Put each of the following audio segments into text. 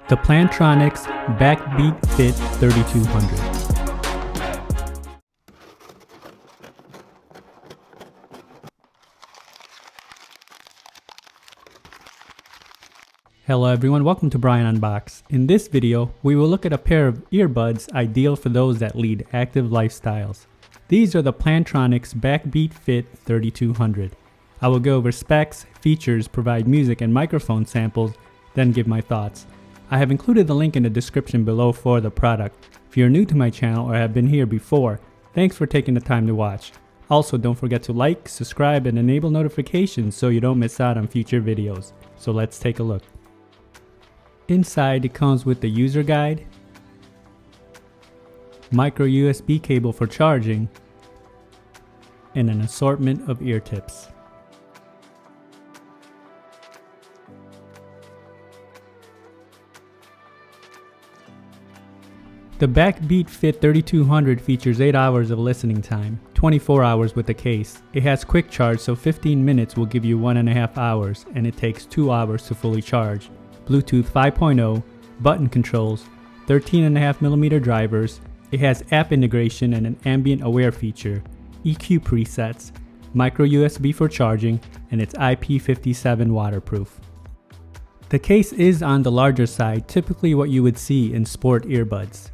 The Plantronics BackBeat Fit 3200. Hello everyone, welcome to Brian Unboxed. In this video, we will look at a pair of earbuds ideal for those that lead active lifestyles. These are the Plantronics BackBeat Fit 3200. I will go over specs, features, provide music and microphone samples, then give my thoughts. I have included the link in the description below for the product. If you're new to my channel or have been here before, thanks for taking the time to watch. Also, don't forget to like, subscribe, and enable notifications so you don't miss out on future videos. So let's take a look. Inside, it comes with the user guide, micro USB cable for charging, and an assortment of ear tips. The BackBeat Fit 3200 features 8 hours of listening time, 24 hours with the case. It has quick charge, so 15 minutes will give you 1.5 hours, and it takes 2 hours to fully charge. Bluetooth 5.0, button controls, 13.5mm drivers. It has app integration and an ambient aware feature, EQ presets, micro USB for charging, and it's IP57 waterproof. The case is on the larger side, typically what you would see in sport earbuds.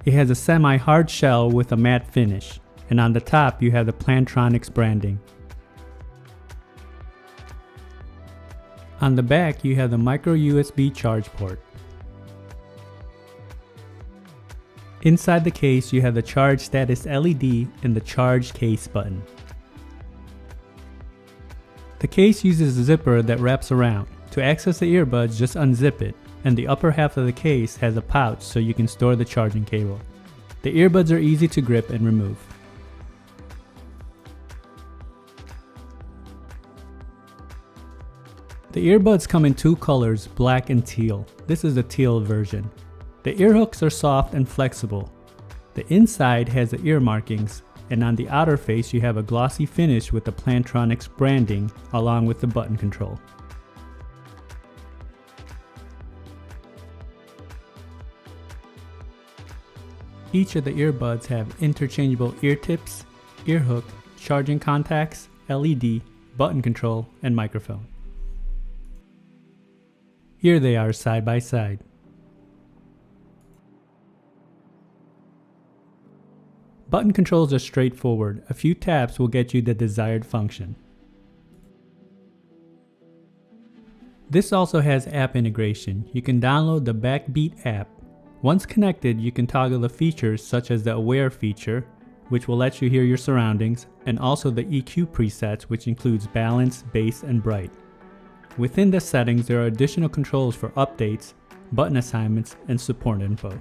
It has a semi-hard shell with a matte finish, and on the top you have the Plantronics branding. On the back, you have the micro USB charge port. Inside the case, you have the charge status LED and the charge case button. The case uses a zipper that wraps around. To access the earbuds, just unzip it, and the upper half of the case has a pouch so you can store the charging cable. The earbuds are easy to grip and remove. The earbuds come in two colors, black and teal. This is the teal version. The ear hooks are soft and flexible. The inside has the ear markings, and on the outer face you have a glossy finish with the Plantronics branding along with the button control. Each of the earbuds have interchangeable ear tips, ear hook, charging contacts, LED, button control, and microphone. Here they are side by side. Button controls are straightforward. A few taps will get you the desired function. This also has app integration. You can download the BackBeat app. Once connected, you can toggle the features such as the Aware feature, which will let you hear your surroundings, and also the EQ presets, which includes balance, bass, and bright. Within the settings, there are additional controls for updates, button assignments, and support info.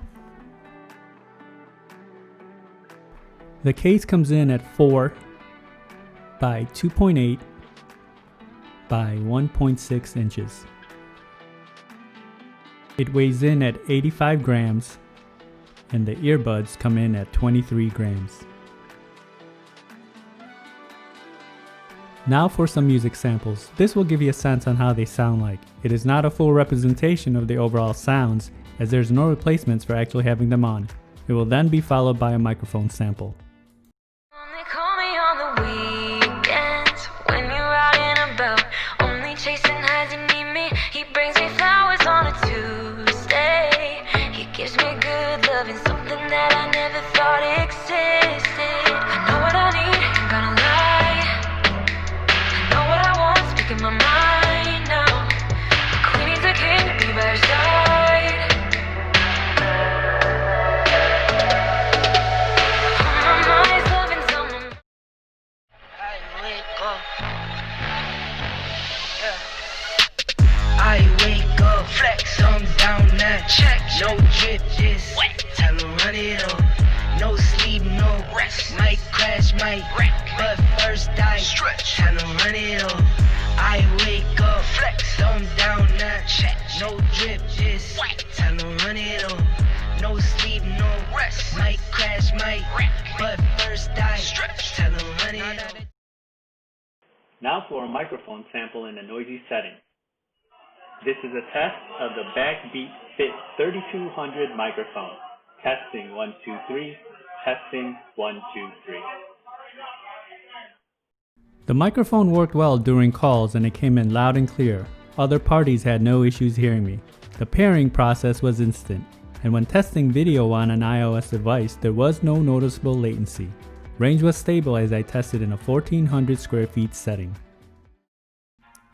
The case comes in at 4 by 2.8 by 1.6 inches. It weighs in at 85 grams, and the earbuds come in at 23 grams. Now for some music samples. This will give you a sense on how they sound like. It is not a full representation of the overall sounds, as there's no replacements for actually having them on. It will then be followed by a microphone sample. Only call me on the weekends when you're out and about. Only chasing highs and need me. He brings me flowers on a Tuesday. He gives me good love and something that I never thought existed. I know what I need, I'm gonna lie. In my mind now, the queen needs a king to be by her side. My mind's loving someone. I wake up. I wake up, flex, thumbs down that check. No drip, just wet. Tell her run it up. No sleep, no rest. Might crash, might wreck. But first I stretch. Tell her run it up. I wake up, flex, thumbs down that check. No drip, just wet. Tell her run it up. No sleep, no rest. Might crash, might wreck. But first I stretch. Tell her run it up. Now for a microphone sample in a noisy setting. This is a test of the BackBeat Fit 3200 microphone. Testing 1, 2, 3. Testing 1, 2, 3. The microphone worked well during calls and it came in loud and clear. Other parties had no issues hearing me. The pairing process was instant, and when testing video on an iOS device, there was no noticeable latency. Range was stable as I tested in a 1400 square feet setting.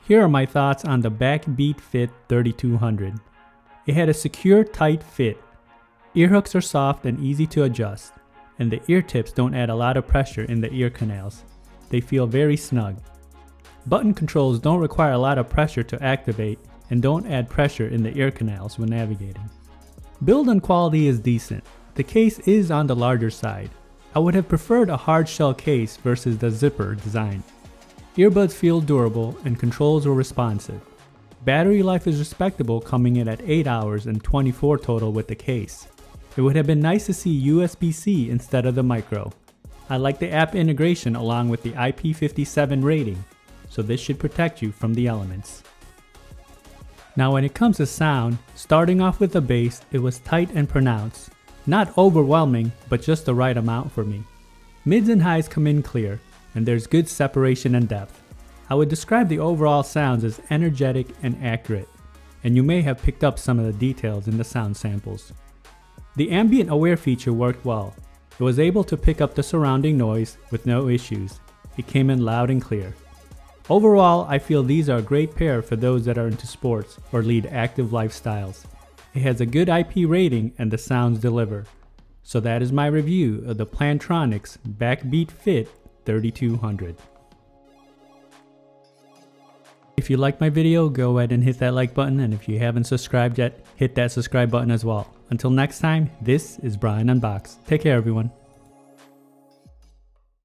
Here are my thoughts on the BackBeat Fit 3200. It had a secure, tight fit. Earhooks are soft and easy to adjust, and the ear tips don't add a lot of pressure in the ear canals. They feel very snug. Button controls don't require a lot of pressure to activate and don't add pressure in the ear canals when navigating. Build and quality is decent. The case is on the larger side. I would have preferred a hard shell case versus the zipper design. Earbuds feel durable and controls were responsive. Battery life is respectable, coming in at 8 hours and 24 total with the case. It would have been nice to see USB-C instead of the micro. I like the app integration along with the IP57 rating, so this should protect you from the elements. Now when it comes to sound, starting off with the bass, it was tight and pronounced. Not overwhelming, but just the right amount for me. Mids and highs come in clear, and there's good separation and depth. I would describe the overall sounds as energetic and accurate, and you may have picked up some of the details in the sound samples. The ambient aware feature worked well. It was able to pick up the surrounding noise with no issues. It came in loud and clear. Overall, I feel these are a great pair for those that are into sports or lead active lifestyles. It has a good IP rating and the sounds deliver. So that is my review of the Plantronics BackBeat Fit 3200. If you like my video, go ahead and hit that like button, and if you haven't subscribed yet, hit that subscribe button as well. Until next time, this is Brian Unboxed. Take care, everyone.